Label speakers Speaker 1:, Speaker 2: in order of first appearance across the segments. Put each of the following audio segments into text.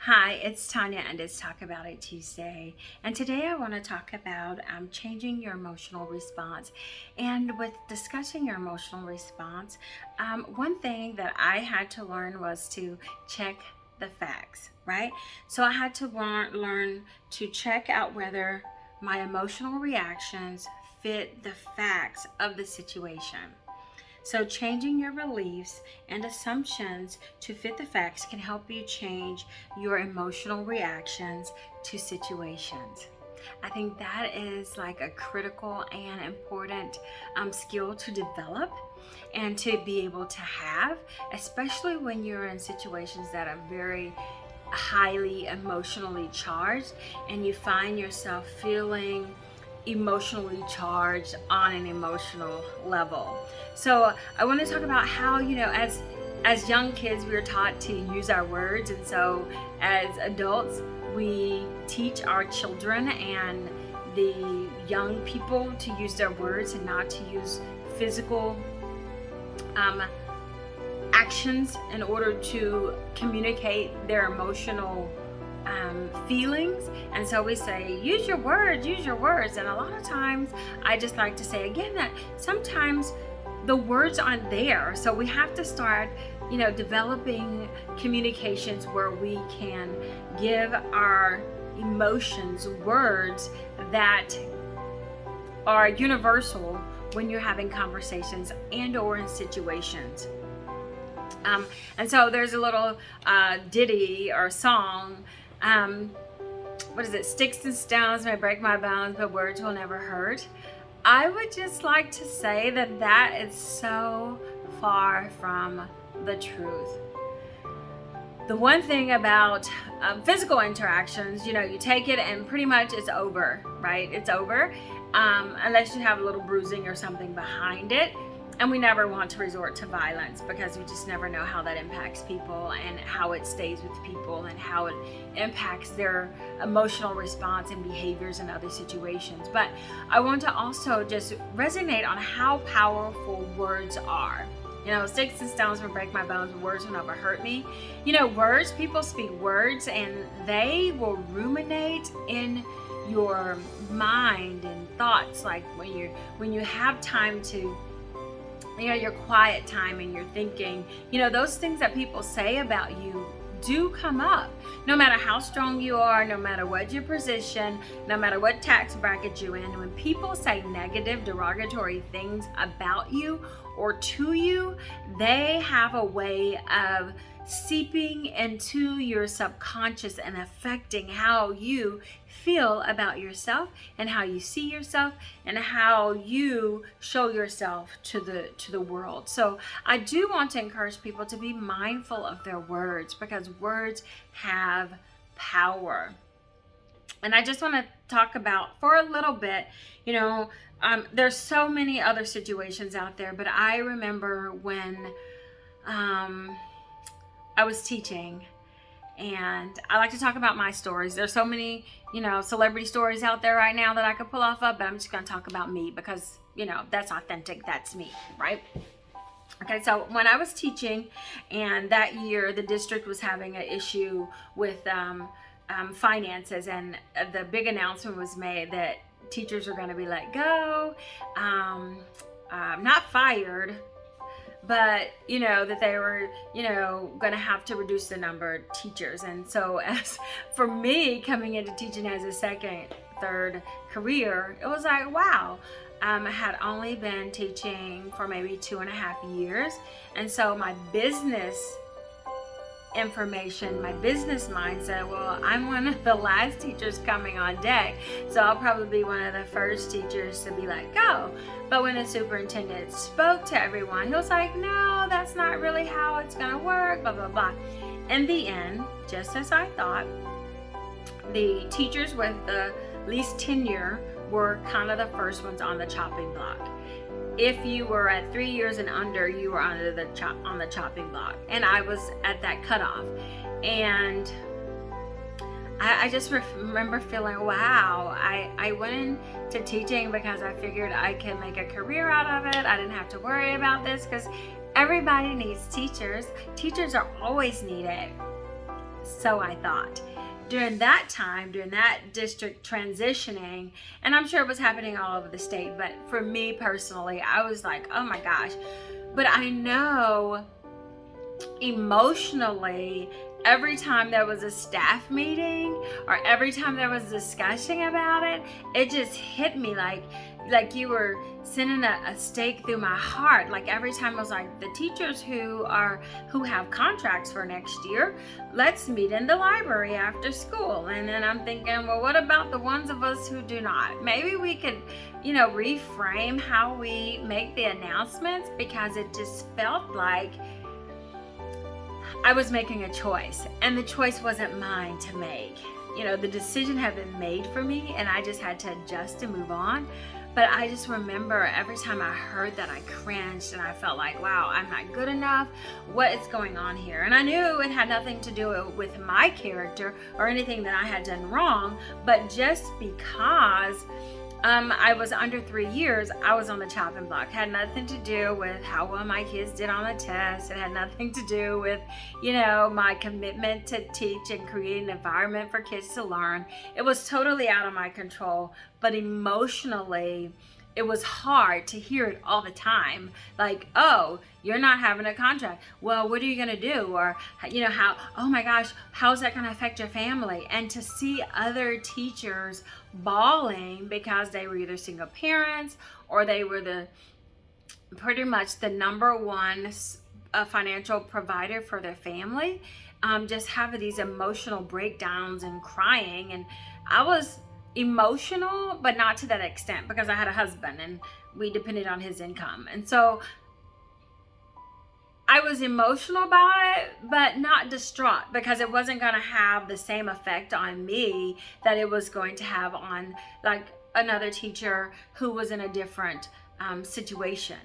Speaker 1: Hi, it's Tanya and it's Talk About It Tuesday. And today I want to talk about changing your emotional response. And with discussing your emotional response, one thing that I had to learn was to check the facts, right? So I had to learn to check out whether my emotional reactions fit the facts of the situation. So, changing your beliefs and assumptions to fit the facts can help you change your emotional reactions to situations. I think that is like a critical and important skill to develop and to be able to have, especially when you're in situations that are very highly emotionally charged and you find yourself feeling emotionally charged on an emotional level. So I want to talk about how, as young kids, we are taught to use our words, and so as adults, we teach our children and the young people to use their words and not to use physical actions in order to communicate their emotional feelings. And so we say, use your words. And a lot of times I just like to say again that sometimes the words aren't there. So we have to start, developing communications where we can give our emotions words that are universal when you're having conversations and or in situations. And so there's a little ditty or song. What is it? Sticks and stones may break my bones, but words will never hurt. I would just like to say that that is so far from the truth. The one thing about physical interactions, you take it and pretty much it's over, right? It's over, unless you have a little bruising or something behind it. And we never want to resort to violence because we just never know how that impacts people and how it stays with people and how it impacts their emotional response and behaviors in other situations. But I want to also just resonate on how powerful words are. Sticks and stones will break my bones, but words will never hurt me. Words, people speak words and they will ruminate in your mind and thoughts. Like when you have time to your quiet time and you're thinking, those things that people say about you do come up. No matter how strong you are, no matter what your position, no matter what tax bracket you're in, when people say negative, derogatory things about you or to you, they have a way of seeping into your subconscious and affecting how you feel about yourself and how you see yourself and how you show yourself to the world. So I do want to encourage people to be mindful of their words because words have power. And I just want to talk about for a little bit, there's so many other situations out there, but I remember when I was teaching, and I like to talk about my stories. There's so many, celebrity stories out there right now that I could pull off of, but I'm just going to talk about me because, that's authentic. That's me, right? Okay, so when I was teaching, and that year the district was having an issue with finances, and the big announcement was made that teachers are going to be let go, not fired, but that they were going to have to reduce the number of teachers. And so as for me coming into teaching as a second, third career, it was like, wow. I had only been teaching for maybe 2.5 years, and so my business information, my business mindset, well, I'm one of the last teachers coming on deck, so I'll probably be one of the first teachers to be let go. But when the superintendent spoke to everyone, he was like, no, that's not really how it's gonna work, blah, blah, blah. In the end, just as I thought, the teachers with the least tenure were kind of the first ones on the chopping block. If you were at 3 years and under, you were on the chopping block, and I was at that cutoff. And I just remember feeling, wow, I went into teaching because I figured I could make a career out of it. I didn't have to worry about this because everybody needs teachers. Teachers are always needed. so I thought. During that time, during that district transitioning, and I'm sure it was happening all over the state, but for me personally, I was like, oh my gosh. But I know emotionally, every time there was a staff meeting or every time there was discussion about it, it just hit me like you were sending a stake through my heart. Like every time I was like, the teachers who have contracts for next year, let's meet in the library after school. And then I'm thinking, well, what about the ones of us who do not? Maybe we could, reframe how we make the announcements, because it just felt like I was making a choice, and the choice wasn't mine to make. The decision had been made for me, and I just had to adjust and move on. But I just remember every time I heard that, I cringed and I felt like, wow, I'm not good enough. What is going on here? And I knew it had nothing to do with my character or anything that I had done wrong, but just because I was under 3 years, I was on the chopping block. It had nothing to do with how well my kids did on the test. It had nothing to do with, my commitment to teach and create an environment for kids to learn. It was totally out of my control, but emotionally, it was hard to hear it all the time. Like, oh, you're not having a contract. Well, what are you going to do? Or, oh my gosh, how's that going to affect your family? And to see other teachers bawling because they were either single parents or they were pretty much the number one financial provider for their family, just having these emotional breakdowns and crying. And I was emotional, but not to that extent, because I had a husband and we depended on his income. And so I was emotional about it, but not distraught, because it wasn't going to have the same effect on me that it was going to have on like another teacher who was in a different situation.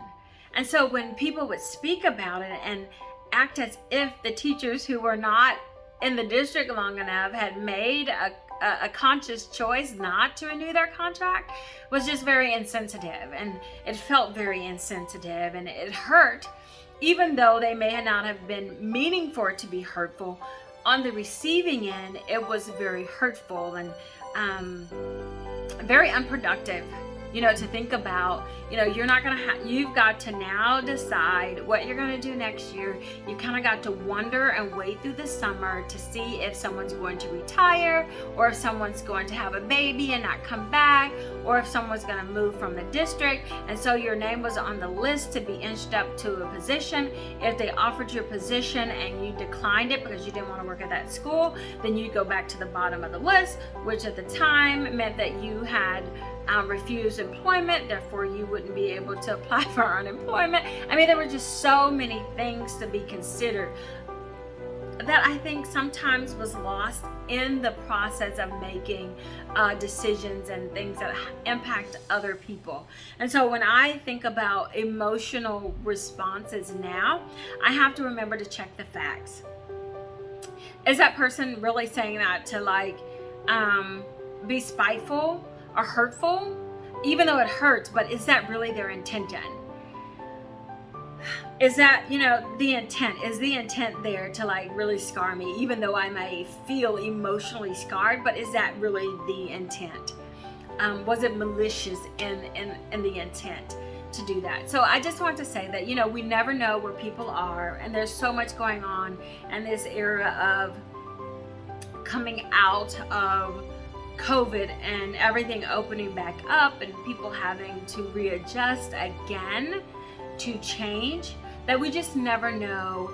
Speaker 1: And so when people would speak about it and act as if the teachers who were not in the district long enough had made a conscious choice not to renew their contract, was just very insensitive, and it felt very insensitive, and it hurt, even though they may not have been meaning for it to be hurtful. On the receiving end, it was very hurtful and very unproductive. To think about, you're not going to you've got to now decide what you're going to do next year. You kind of got to wonder and wait through the summer to see if someone's going to retire, or if someone's going to have a baby and not come back, or if someone's going to move from the district. And so your name was on the list to be inched up to a position. If they offered you a position and you declined it because you didn't want to work at that school, then you go back to the bottom of the list, which at the time meant that you had refused employment, therefore you wouldn't be able to apply for unemployment. I mean, there were just so many things to be considered that I think sometimes was lost in the process of making decisions and things that impact other people. And so when I think about emotional responses now, I have to remember to check the facts. Is that person really saying that to be spiteful or hurtful? Even though it hurts, but is that really their intention? Is that, the intent? Is the intent there to really scar me, even though I may feel emotionally scarred, but is that really the intent? Was it malicious in the intent to do that? So I just want to say that, we never know where people are, and there's so much going on in this era of coming out of COVID and everything opening back up and people having to readjust again to change, that we just never know,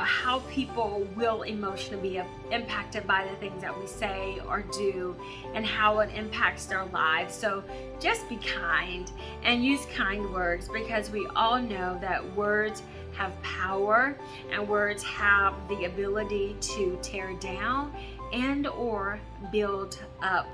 Speaker 1: how people will emotionally be impacted by the things that we say or do and how it impacts their lives. So just be kind and use kind words, because we all know that words have power and words have the ability to tear down and or build up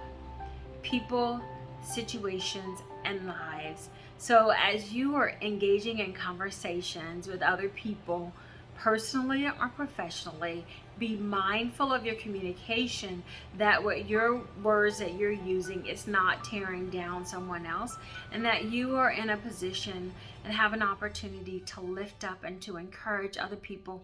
Speaker 1: people, situations, and lives. So as you are engaging in conversations with other people, personally or professionally, be mindful of your communication, that what your words that you're using is not tearing down someone else, and that you are in a position and have an opportunity to lift up and to encourage other people